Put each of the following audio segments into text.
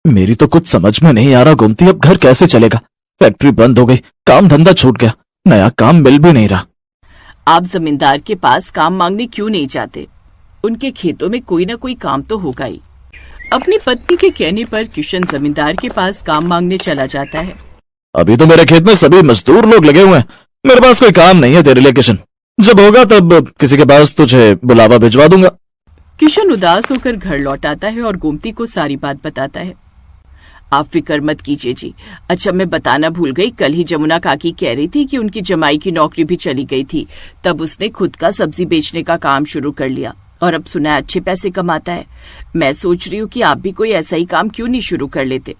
मेरी तो कुछ समझ में नहीं आ रहा गोमती, अब घर कैसे चलेगा? फैक्ट्री बंद हो गई, काम धंधा छूट गया, नया काम मिल भी नहीं रहा। आप जमींदार के पास काम मांगने क्यों नहीं जाते? उनके खेतों में कोई ना कोई काम तो होगा ही। अपनी पत्नी के कहने पर किशन जमींदार के पास काम मांगने चला जाता है। अभी तो मेरे खेत में सभी मजदूर लोग लगे हुए हैं, मेरे पास कोई काम नहीं है तेरे लिए किशन। जब होगा तब किसी के पास तुझे बुलावा भिजवा दूंगा। किशन उदास होकर घर लौट आता है और गोमती को सारी बात बताता है। आप फिक्र मत कीजिए जी। अच्छा, मैं बताना भूल गई, कल ही जमुना काकी कह रही थी कि उनकी जमाई की नौकरी भी चली गई थी। तब उसने खुद का सब्जी बेचने का काम शुरू कर लिया और अब सुना है अच्छे पैसे कमाता है। मैं सोच रही हूँ कि आप भी कोई ऐसा ही काम क्यों नहीं शुरू कर लेते।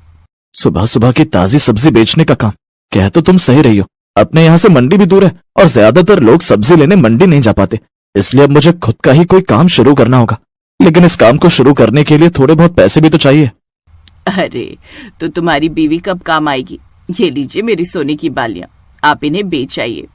सुबह सुबह की ताजी सब्जी बेचने का काम? कह तो तुम सही रही हो, अपने यहाँ से मंडी भी दूर है और ज्यादातर लोग सब्जी लेने मंडी नहीं जा पाते, इसलिए अब मुझे खुद का ही कोई काम शुरू करना होगा। लेकिन इस काम को शुरू करने के लिए थोड़े बहुत पैसे भी तो चाहिए। अरे, तो तुम्हारी बीवी कब काम आएगी? ये लीजिए मेरी सोने की बालियां, आप इन्हें बेच आइए।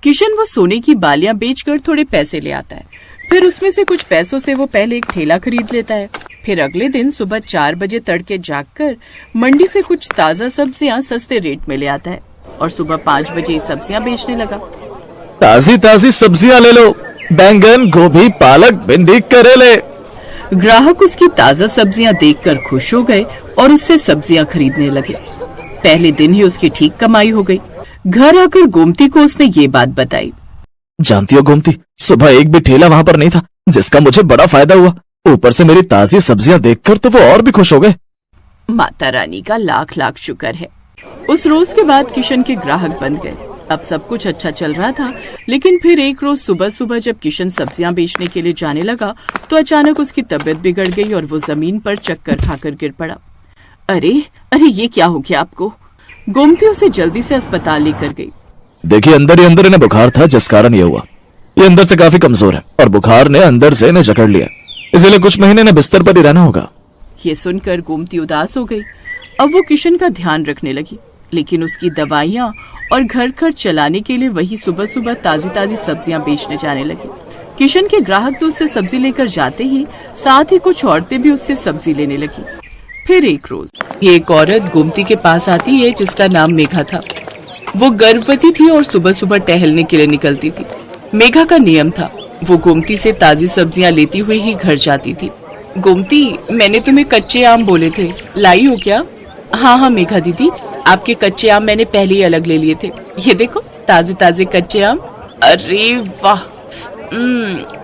किशन वो सोने की बालियां बेचकर थोड़े पैसे ले आता है। फिर उसमें से कुछ पैसों से वो पहले एक ठेला खरीद लेता है। फिर अगले दिन सुबह 4 बजे तड़के जागकर मंडी से कुछ ताजा सब्जियां सस्ते रेट में ले आता है और सुबह 5 बजे सब्जियां बेचने लगा। ताजी ताजी सब्जियां ले लो, बैंगन, गोभी, पालक, भिंडी, करेले। ग्राहक उसकी ताजा सब्जियां देखकर खुश हो गए और उससे सब्जियां खरीदने लगे। पहले दिन ही उसकी ठीक कमाई हो गई। घर आकर गोमती को उसने ये बात बताई। जानती हो गोमती, सुबह एक भी ठेला वहां पर नहीं था जिसका मुझे बड़ा फायदा हुआ। ऊपर से मेरी ताजी सब्जियां देखकर तो वो और भी खुश हो गए। माता रानी का लाख लाख शुक्र है। उस रोज के बाद किशन के ग्राहक बन गए। अब सब कुछ अच्छा चल रहा था, लेकिन फिर एक रोज सुबह सुबह जब किशन सब्जियां बेचने के लिए जाने लगा तो अचानक उसकी तबीयत बिगड़ गई और वो जमीन पर चक्कर खाकर गिर पड़ा। अरे अरे, ये क्या हो गया आपको? गोमती उसे जल्दी से अस्पताल लेकर गई। देखिए, अंदर ही अंदर इन्हें बुखार था जिस कारण ये हुआ। ये अंदर से काफी कमजोर है और बुखार ने अंदर से इन्हें जकड़ लिया, इसलिए कुछ महीने इन्हें बिस्तर पर ही रहना होगा। ये सुनकर गोमती उदास हो गई। अब वो किशन का ध्यान रखने लगी, लेकिन उसकी दवाइयाँ और घर खर्च चलाने के लिए वही सुबह सुबह ताजी ताजी सब्जियां बेचने जाने लगी। किशन के ग्राहक तो उससे सब्जी लेकर जाते ही साथ ही कुछ औरतें भी उससे सब्जी लेने लगी। फिर एक रोज एक औरत गोमती के पास आती है जिसका नाम मेघा था। वो गर्भवती थी और सुबह सुबह टहलने के लिए निकलती थी। मेघा का नियम था, वो गोमती से ताजी सब्जियां लेती हुई ही घर जाती थी। गोमती, मैंने तुम्हें कच्चे आम बोले थे, लाई हो क्या? हाँ हाँ मेघा दीदी, आपके कच्चे आम मैंने पहले ही अलग ले लिए थे। ये देखो ताजे ताजे कच्चे आम। अरे वाह,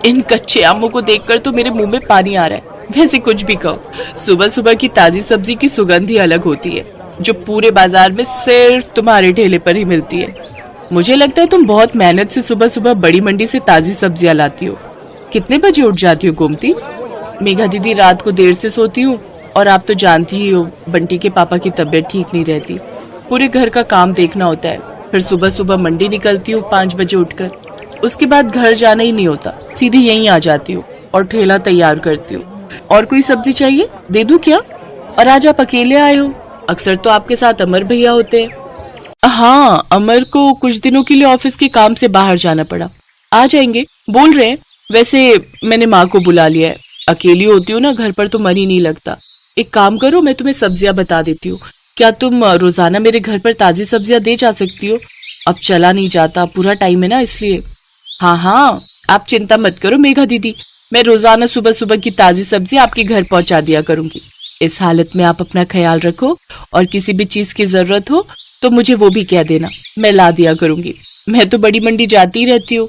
इन कच्चे आमों को देखकर तो मेरे मुंह में पानी आ रहा है। वैसे कुछ भी कहो, सुबह सुबह की ताजी सब्जी की सुगंध ही अलग होती है, जो पूरे बाजार में सिर्फ तुम्हारे ठेले पर ही मिलती है। मुझे लगता है तुम बहुत मेहनत से सुबह सुबह बड़ी मंडी से ताजी सब्जियां लाती हो। कितने बजे उठ जाती हो गोमती? मेघा दीदी, रात को देर से सोती हूँ और आप तो जानती ही हो बंटी के पापा की तबीयत ठीक नहीं रहती, पूरे घर का काम देखना होता है। फिर सुबह सुबह मंडी निकलती हूँ 5 बजे उठकर, उसके बाद घर जाना ही नहीं होता, सीधी यहीं आ जाती हूँ और ठेला तैयार करती हूँ। और कोई सब्जी चाहिए, दे दूं क्या? और आज आप अकेले आए हो? अक्सर तो आपके साथ अमर भैया होते हैं। हाँ, अमर को कुछ दिनों के लिए ऑफिस के काम से बाहर जाना पड़ा, आ जाएंगे बोल रहे हैं। वैसे मैंने माँ को बुला लिया है, अकेली होती हूँ ना घर पर तो मन ही नहीं लगता। एक काम करो, मैं तुम्हें सब्जियां बता देती हूँ, क्या तुम रोजाना मेरे घर पर ताजी सब्जियां दे जा सकती हो? अब चला नहीं जाता, पूरा टाइम है ना इसलिए। हाँ हाँ, आप चिंता मत करो मेघा दीदी, मैं रोजाना सुबह सुबह की ताजी सब्जी आपके घर पहुंचा दिया करूंगी। इस हालत में आप अपना ख्याल रखो और किसी भी चीज की जरूरत हो तो मुझे वो भी कह देना, मैं ला दिया करूंगी। मैं तो बड़ी मंडी जाती रहती हूँ।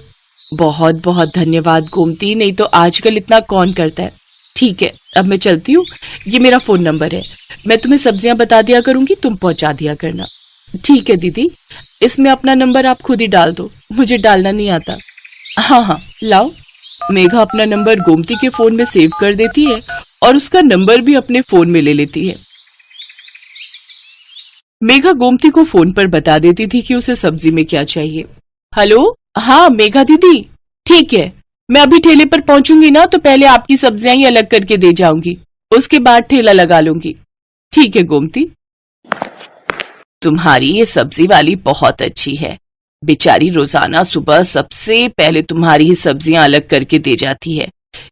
बहुत बहुत धन्यवाद गोमती, नहीं तो आजकल इतना कौन करता है। ठीक है, अब मैं चलती हूँ, ये मेरा फोन नंबर है, मैं तुम्हें सब्जियां बता दिया करूंगी, तुम पहुंचा दिया करना। ठीक है दीदी, इसमें अपना नंबर आप खुद ही डाल दो, मुझे डालना नहीं आता। हाँ हाँ लाओ। मेघा अपना नंबर गोमती के फोन में सेव कर देती है और उसका नंबर भी अपने फोन में ले लेती है। मेघा गोमती को फोन पर बता देती थी कि उसे सब्जी में क्या चाहिए। हेलो, हाँ मेघा दीदी, ठीक है, मैं अभी ठेले पर पहुंचूंगी ना तो पहले आपकी सब्जियां ही अलग करके दे जाऊंगी, उसके बाद ठेला लगा लूंगी। ठीक है गोमती। तुम्हारी ये सब्जी वाली बहुत अच्छी है, बेचारी रोजाना सुबह सबसे पहले तुम्हारी ही सब्जियां अलग करके दे जाती है।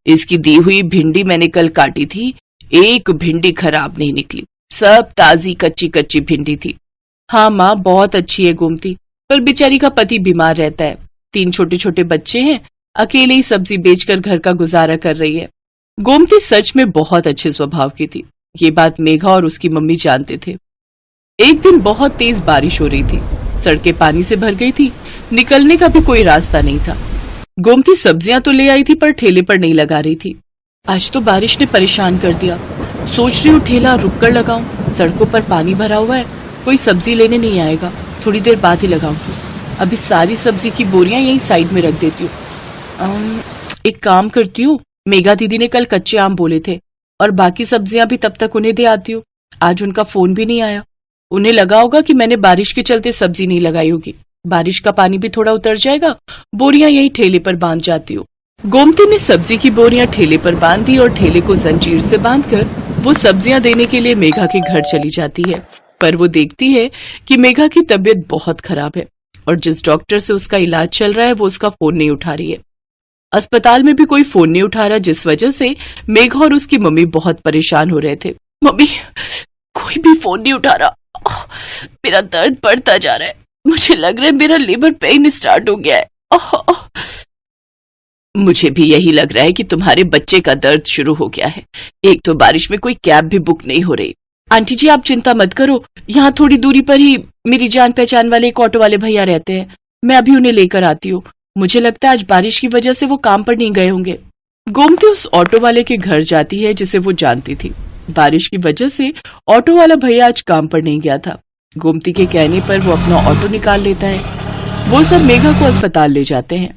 इसकी दी हुई भिंडी मैंने कल काटी थी, एक भिंडी खराब नहीं निकली, सब ताजी कच्ची कच्ची भिंडी थी। हाँ माँ, बहुत अच्छी है गोमती, पर बेचारी का पति बीमार रहता है, 3 छोटे छोटे बच्चे हैं, अकेले ही सब्जी बेचकर घर का गुजारा कर रही है। गोमती सच में बहुत अच्छे स्वभाव की थी। ये बात मेघा और उसकी मम्मी जानते थे। एक दिन बहुत तेज बारिश हो रही थी, सड़कें पानी से भर गई थी, निकलने का भी कोई रास्ता नहीं था। गोमती सब्जियां तो ले आई थी पर ठेले पर नहीं लगा रही थी। आज तो बारिश ने परेशान कर दिया, सोच रही हूँ ठेला रुक कर लगाऊं, सड़कों पर पानी भरा हुआ है, कोई सब्जी लेने नहीं आएगा, थोड़ी देर बाद ही लगाऊंगी। अभी सारी सब्जी की बोरियां यहीं साइड में रख देती हूँ। एक काम करती हूँ, मेघा दीदी ने कल कच्चे आम बोले थे और बाकी सब्जियां भी तब तक उन्हें दे आती हूँ। आज उनका फोन भी नहीं आया, उन्हें लगा होगा कि मैंने बारिश के चलते सब्जी नहीं लगाई होगी। बारिश का पानी भी थोड़ा उतर जाएगा, बोरियां यहीं ठेले पर बांध जाती हूँ। गोमती ने सब्जी की बोरियां ठेले पर बांध दी और ठेले को जंजीर से बांधकर वो सब्जियां देने के लिए मेघा के घर चली जाती है। पर वो देखती है कि मेघा की तबीयत बहुत खराब है और जिस डॉक्टर से उसका इलाज चल रहा है वो उसका फोन नहीं उठा रही है। अस्पताल में भी कोई फोन नहीं उठा रहा, जिस वजह से मेघा और उसकी मम्मी बहुत परेशान हो रहे थे। मम्मी, कोई भी फोन नहीं उठा रहा, मेरा दर्द बढ़ता जा रहा है, मुझे लग रहा है मेरा लेबर पेन स्टार्ट हो गया है। मुझे भी यही लग रहा है कि तुम्हारे बच्चे का दर्द शुरू हो गया है। एक तो बारिश में कोई कैब भी बुक नहीं हो रही। आंटी जी, आप चिंता मत करो, यहाँ थोड़ी दूरी पर ही मेरी जान पहचान वाले एक ऑटो वाले भैया रहते हैं, मैं अभी उन्हें लेकर आती हूँ। मुझे लगता है आज बारिश की वजह से वो काम पर नहीं गए होंगे। गोमती उस ऑटो वाले के घर जाती है जिसे वो जानती थी। बारिश की वजह से ऑटो वाला भैया आज काम पर नहीं गया था। गोमती के कहने पर वो अपना ऑटो निकाल लेता है। वो सब मेघा को अस्पताल ले जाते हैं।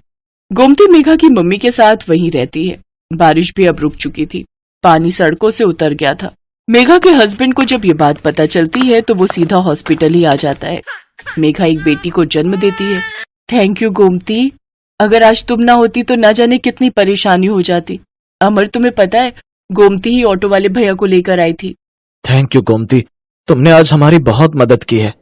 गोमती मेघा की मम्मी के साथ वहीं रहती है। बारिश भी अब रुक चुकी थी, पानी सड़कों से उतर गया था। मेघा के हस्बैंड को जब ये बात पता चलती है तो वो सीधा हॉस्पिटल ही आ जाता है। मेघा एक बेटी को जन्म देती है। थैंक यू गोमती, अगर आज तुम ना होती तो न जाने कितनी परेशानी हो जाती। अमर, तुम्हें पता है गोमती ही ऑटो वाले भैया को लेकर आई थी। थैंक यू गोमती, तुमने आज हमारी बहुत मदद की है।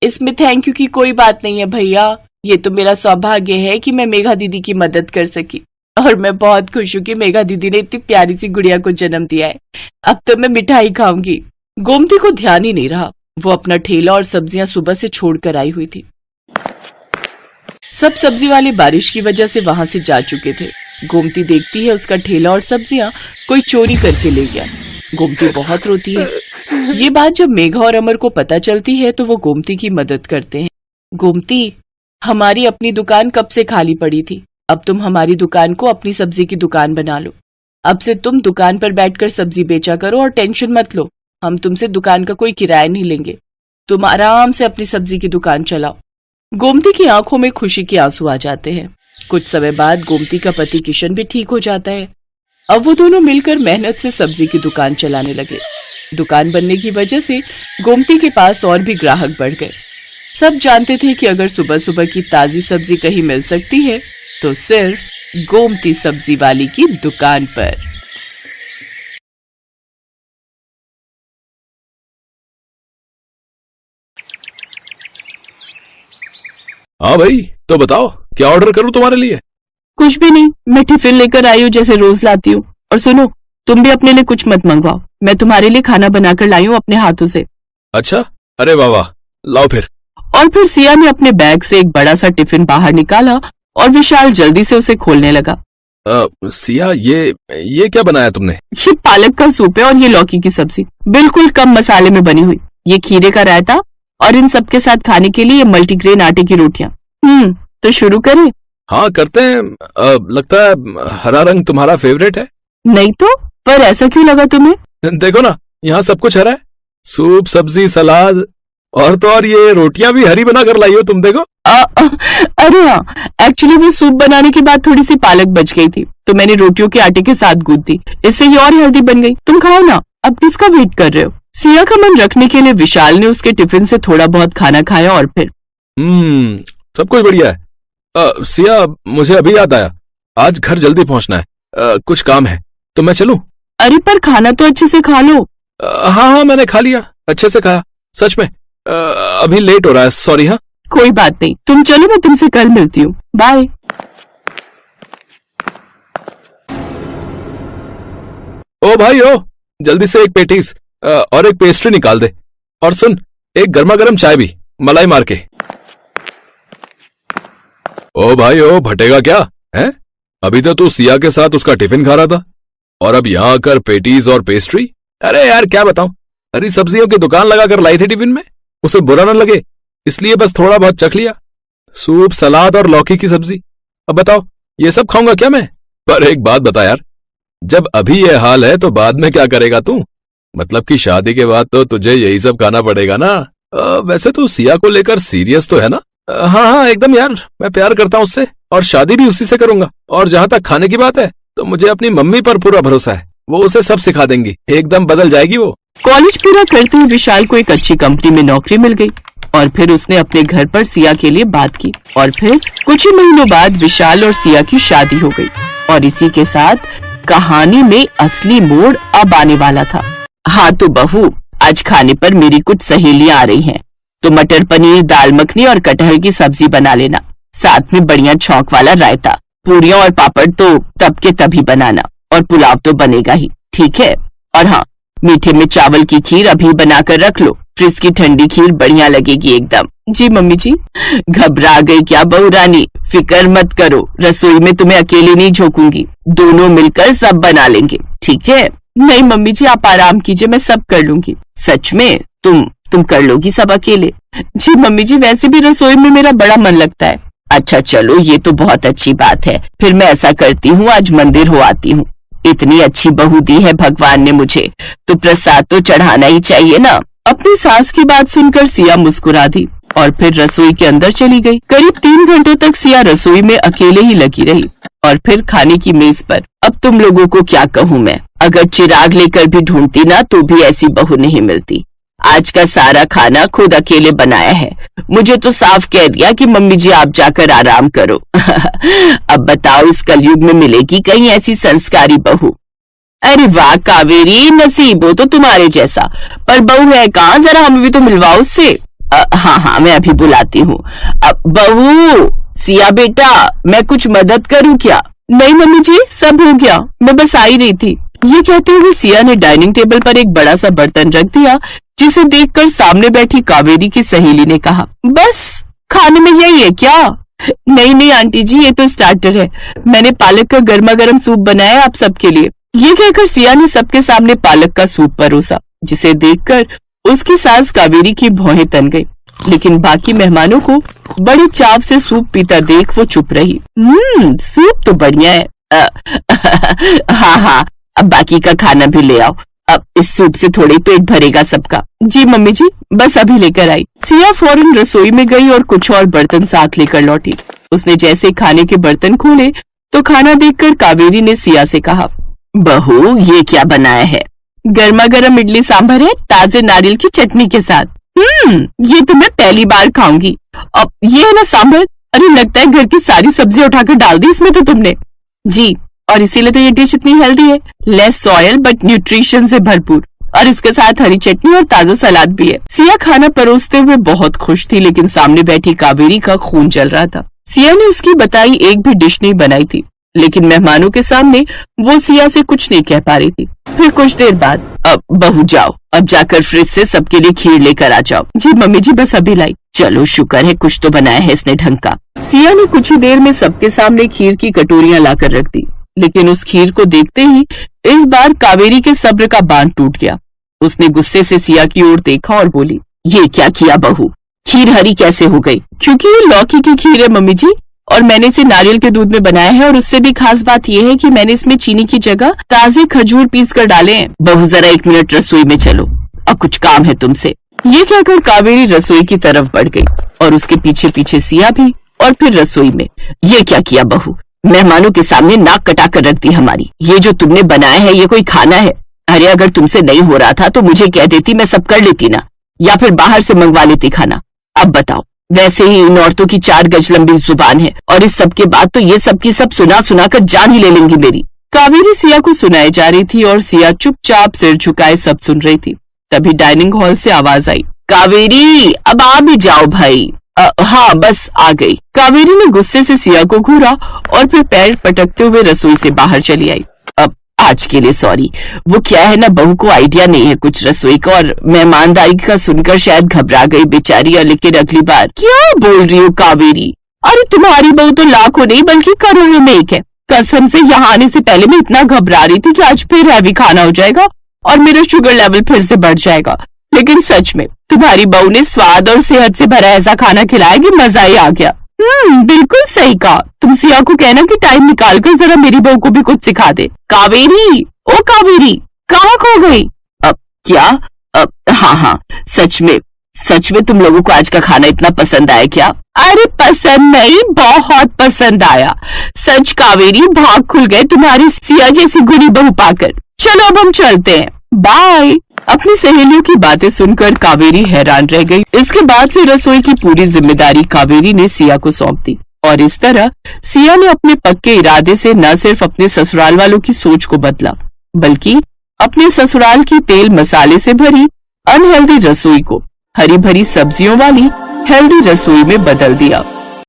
इसमें थैंक यू की कोई बात नहीं है भैया, ये तो मेरा सौभाग्य है कि मैं मेघा दीदी की मदद कर सकी और मैं बहुत खुश हूँ कि मेघा दीदी ने इतनी प्यारी सी गुड़िया को जन्म दिया है। अब तो मैं मिठाई खाऊंगी। गोमती को ध्यान ही नहीं रहा, वो अपना ठेला और सब्जियां सुबह से छोड़कर आई हुई थी। सब सब्जी वाले बारिश की वजह से वहां से जा चुके थे। गोमती देखती है उसका ठेला और सब्जियां कोई चोरी करके ले गया। गोमती बहुत रोती है। ये बात जब मेघा और अमर को पता चलती है तो वो गोमती की मदद करते हैं। गोमती, हमारी अपनी दुकान कब से खाली पड़ी थी, अब तुम हमारी दुकान को अपनी सब्जी की दुकान बना लो। अब से तुम दुकान पर बैठकर सब्जी बेचा करो और टेंशन मत लो, हम तुमसे दुकान का कोई किराया नहीं लेंगे, तुम आराम से अपनी सब्जी की दुकान चलाओ। गोमती की आंखों में खुशी के आंसू आ जाते हैं। कुछ समय बाद गोमती का पति किशन भी ठीक हो जाता है। अब वो दोनों मिलकर मेहनत से सब्जी की दुकान चलाने लगे। दुकान बनने की वजह से गोमती के पास और भी ग्राहक बढ़ गए। सब जानते थे कि अगर सुबह सुबह की ताजी सब्जी कहीं मिल सकती है तो सिर्फ गोमती सब्जी वाली की दुकान पर। हाँ भाई, तो बताओ क्या ऑर्डर करूं तुम्हारे लिए? कुछ भी नहीं, मैं टिफिन लेकर आई हूँ जैसे रोज लाती हूँ। और सुनो, तुम भी अपने लिए कुछ मत मंगवाओ, मैं तुम्हारे लिए खाना बनाकर लाई हूँ अपने हाथों से। अच्छा, अरे वाह वाह, लाओ फिर। और फिर सिया ने अपने बैग से एक बड़ा सा टिफिन बाहर निकाला और विशाल जल्दी से उसे खोलने लगा। सिया, ये क्या बनाया तुमने? ये पालक का सूप है और ये लौकी की सब्जी, बिल्कुल कम मसाले में बनी हुई। ये खीरे का रायता और इन सब के साथ खाने के लिए ये मल्टीग्रेन आटे की रोटियां। तो शुरू करें? हाँ करते हैं। लगता है हरा रंग तुम्हारा फेवरेट है। नहीं तो, पर ऐसा क्यों लगा तुम्हें? देखो ना, यहाँ सब कुछ हरा है, सूप, सब्जी, सलाद और तो और ये रोटियां भी हरी बना कर लाई हो तुम। देखो। अरे हाँ, एक्चुअली वो सूप बनाने के बाद थोड़ी सी पालक बच गई थी तो मैंने रोटियों के आटे के साथ गूंथ दी, इससे ये और हेल्दी बन गई। तुम खाओ ना, अब किसका वेट कर रहे हो? सिया का मन रखने के लिए विशाल ने उसके टिफिन से थोड़ा बहुत खाना खाया और फिर सब कुछ बढ़िया है। सिया, मुझे अभी याद आया, आज घर जल्दी पहुंचना है, कुछ काम है, तो मैं चलूं? अरे पर खाना तो अच्छे से खा लो। हाँ, मैंने खा लिया, अच्छे से खाया, सच में। अभी लेट हो रहा है, सॉरी। हाँ कोई बात नहीं, तुम चलो, मैं तुमसे कल मिलती हूँ, बाय। ओ भाई, ओ जल्दी से एक पेटीज, और एक पेस्ट्री निकाल दे। और सुन, एक गर्मा गर्म चाय भी, मलाई मार के। ओ भाई ओ, भटेगा क्या है? अभी तो तू सिया के साथ उसका टिफिन खा रहा था और अब यहाँ आकर पेटीज और पेस्ट्री। अरे यार क्या बताऊं, हरी सब्जियों की दुकान लगाकर लाई थी टिफिन में, उसे बुरा न लगे इसलिए बस थोड़ा बहुत चख लिया। सूप, सलाद और लौकी की सब्जी। अब बताओ ये सब खाऊंगा क्या मैं? पर एक बात बता यार, जब अभी ये हाल है तो बाद में क्या करेगा तू? मतलब कि शादी के बाद तो तुझे यही सब खाना पड़ेगा ना। वैसे तू सिया को लेकर सीरियस तो है ना? हाँ हाँ एकदम यार, मैं प्यार करता हूँ उससे और शादी भी उसी से करूंगा। और जहां तक खाने की बात है तो मुझे अपनी मम्मी पर पूरा भरोसा है, वो उसे सब सिखा देंगी, एकदम बदल जाएगी वो। कॉलेज पूरा करते हुए विशाल को एक अच्छी कंपनी में नौकरी मिल गई और फिर उसने अपने घर पर सिया के लिए बात की और फिर कुछ ही महीनों बाद विशाल और सिया की शादी हो गई। और इसी के साथ कहानी में असली मोड़ अब आने वाला था। हाँ तो बहू, आज खाने पर मेरी कुछ सहेलियां आ रही हैं, तो मटर पनीर, दाल मखनी और कटहल की सब्जी बना लेना, साथ में बढ़िया छौंक वाला रायता। पूरियां और पापड़ तो तब के तभी बनाना और पुलाव तो बनेगा ही, ठीक है? और हाँ, मीठे में चावल की खीर अभी बनाकर रख लो, फ्रिज की ठंडी खीर बढ़िया लगेगी एकदम। जी मम्मी जी। घबरा गई क्या बहू रानी? फिक्र मत करो, रसोई में तुम्हें अकेले नहीं झोंकूंगी, दोनों मिलकर सब बना लेंगे, ठीक है? नहीं मम्मी जी, आप आराम कीजिए, मैं सब कर लूंगी। सच में? तुम कर लोगी सब अकेले? जी मम्मी जी, वैसे भी रसोई में मेरा बड़ा मन लगता है। अच्छा चलो, ये तो बहुत अच्छी बात है। फिर मैं ऐसा करती हूँ, आज मंदिर हो आती हूँ। इतनी अच्छी बहू दी है भगवान ने मुझे, तो प्रसाद तो चढ़ाना ही चाहिए ना। अपनी सास की बात सुनकर सिया मुस्कुरा दी और फिर रसोई के अंदर चली गई। करीब 3 घंटों तक सिया रसोई में अकेले ही लगी रही और फिर खाने की मेज पर, अब तुम लोगों को क्या कहूँ मैं, अगर चिराग लेकर भी ढूंढती ना तो भी ऐसी बहू नहीं मिलती। आज का सारा खाना खुद अकेले बनाया है, मुझे तो साफ कह दिया कि मम्मी जी आप जाकर आराम करो। अब बताओ इस कलयुग में मिलेगी कहीं ऐसी संस्कारी बहू? अरे वाह कावेरी, नसीब हो तो तुम्हारे जैसा, पर बहू है कहाँ, जरा हमें भी तो मिलवाओ उससे। हाँ हाँ मैं अभी बुलाती हूँ। अब बहू, सिया बेटा, मैं कुछ मदद करूँ क्या? नहीं मम्मी जी, सब हो गया, मैं बस आ ही रही थी। ये कहते हुए सिया ने डाइनिंग टेबल पर एक बड़ा सा बर्तन रख दिया, जिसे देखकर सामने बैठी कावेरी की सहेली ने कहा, बस खाने में यही है क्या? नहीं नहीं आंटी जी, ये तो स्टार्टर है, मैंने पालक का गर्मा गर्म सूप बनाया है आप सबके लिए। ये कहकर सिया ने सबके सामने पालक का सूप परोसा, जिसे देखकर उसकी सास कावेरी की भौहें तन गई, लेकिन बाकी मेहमानों को बड़े चाव से सूप पीता देख वो चुप रही। सूप तो बढ़िया है। हाँ हाँ, अब बाकी का खाना भी ले आओ, अब इस सूप से थोड़े पेट भरेगा सबका। जी मम्मी जी, बस अभी लेकर आई। सिया फौरन रसोई में गई और कुछ और बर्तन साथ लेकर लौटी। उसने जैसे खाने के बर्तन खोले तो खाना देखकर कावेरी ने सिया से कहा, बहू ये क्या बनाया है? गर्मा गर्म इडली सांभर है, ताजे नारियल की चटनी के साथ। ये तो मैं पहली बार खाऊंगी। अब ये है ना सांभर? अरे लगता है घर की सारी सब्जियां उठाकर डाल दी इसमें तो तुमने। जी, और इसीलिए तो ये डिश इतनी हेल्दी है, लेस ऑयल बट न्यूट्रिशन से भरपूर, और इसके साथ हरी चटनी और ताजा सलाद भी है। सिया खाना परोसते हुए बहुत खुश थी, लेकिन सामने बैठी कावेरी का खून जल रहा था। सिया ने उसकी बताई एक भी डिश नहीं बनाई थी, लेकिन मेहमानों के सामने वो सिया से कुछ नहीं कह पा रही थी। फिर कुछ देर बाद, अब बहू जाओ, अब जाकर फ्रिज से सबके लिए खीर लेकर आ जाओ। जी मम्मी जी, बस अभी लाई। चलो शुक्र है कुछ तो बनाया है इसने ढंग का। सिया ने कुछ ही देर में सबके सामने खीर की कटोरियां लाकर रख दी, लेकिन उस खीर को देखते ही इस बार कावेरी के सब्र का बांध टूट गया। उसने गुस्से से सिया की ओर देखा और बोली, ये क्या किया बहू? खीर हरी कैसे हो गई? क्योंकि ये लौकी की खीर है मम्मी जी, और मैंने इसे नारियल के दूध में बनाया है, और उससे भी खास बात यह है कि मैंने इसमें चीनी की जगह ताजे खजूर पीस कर डाले हैं। बहू जरा 1 मिनट रसोई में चलो, अब कुछ काम है तुमसे। ये कहकर कावेरी रसोई की तरफ बढ़ गई और उसके पीछे पीछे सिया भी, और फिर रसोई में। ये क्या किया बहू? मेहमानों के सामने नाक कटा कर रख दी हमारी। ये जो तुमने बनाया है ये कोई खाना है? अरे अगर तुमसे नहीं हो रहा था तो मुझे कह देती, मैं सब कर लेती ना, या फिर बाहर से मंगवा लेती खाना। अब बताओ, वैसे ही इन औरतों की 4 गज लंबी जुबान है, और इस सब के बाद तो ये सब की सब सुना सुना कर जान ही ले लेंगी मेरी। कावेरी सिया को सुनाई जा रही थी और सिया चुपचाप सिर झुकाए सब सुन रही थी। तभी डाइनिंग हॉल से आवाज आई, कावेरी अब आ भी जाओ भाई। हाँ बस आ गई। कावेरी ने गुस्से से सिया को घूरा और फिर पैर पटकते हुए रसोई से बाहर चली आई। अब आज के लिए सॉरी। वो क्या है ना, बहू को आइडिया नहीं है कुछ रसोई का और मेहमानदारी का सुनकर शायद घबरा गई बेचारी। और लेकिन अगली बार क्या बोल रही हो कावेरी? अरे तुम्हारी बहू तो लाखों नहीं बल्कि करोड़ों में एक है। कसम से यहाँ आने से पहले मैं इतना घबरा रही थी कि आज फिर हैवी खाना हो जाएगा और मेरा शुगर लेवल फिर से बढ़ जाएगा। लेकिन सच में तुम्हारी बहू ने स्वाद और सेहत से भरा ऐसा खाना खिलाया कि मजा ही आ गया। बिल्कुल सही कहा। तुम सिया को कहना कि टाइम निकाल कर जरा मेरी बहू को भी कुछ सिखा दे। कावेरी, ओ कावेरी, कहाँ खो गई? क्या? हाँ, सच में तुम लोगों को आज का खाना इतना पसंद आया क्या? अरे पसंद नहीं, बहुत पसंद आया। सच कावेरी, भाग खुल गए तुम्हारी सिया जैसी गुणी बहू पाकर। चलो अब हम चलते हैं, बाय। अपनी सहेलियों की बातें सुनकर कावेरी हैरान रह गई। इसके बाद से रसोई की पूरी जिम्मेदारी कावेरी ने सिया को सौंप दी और इस तरह सिया ने अपने पक्के इरादे से न सिर्फ अपने ससुराल वालों की सोच को बदला बल्कि अपने ससुराल की तेल मसाले से भरी अनहेल्दी रसोई को हरी भरी सब्जियों वाली हेल्दी रसोई में बदल दिया।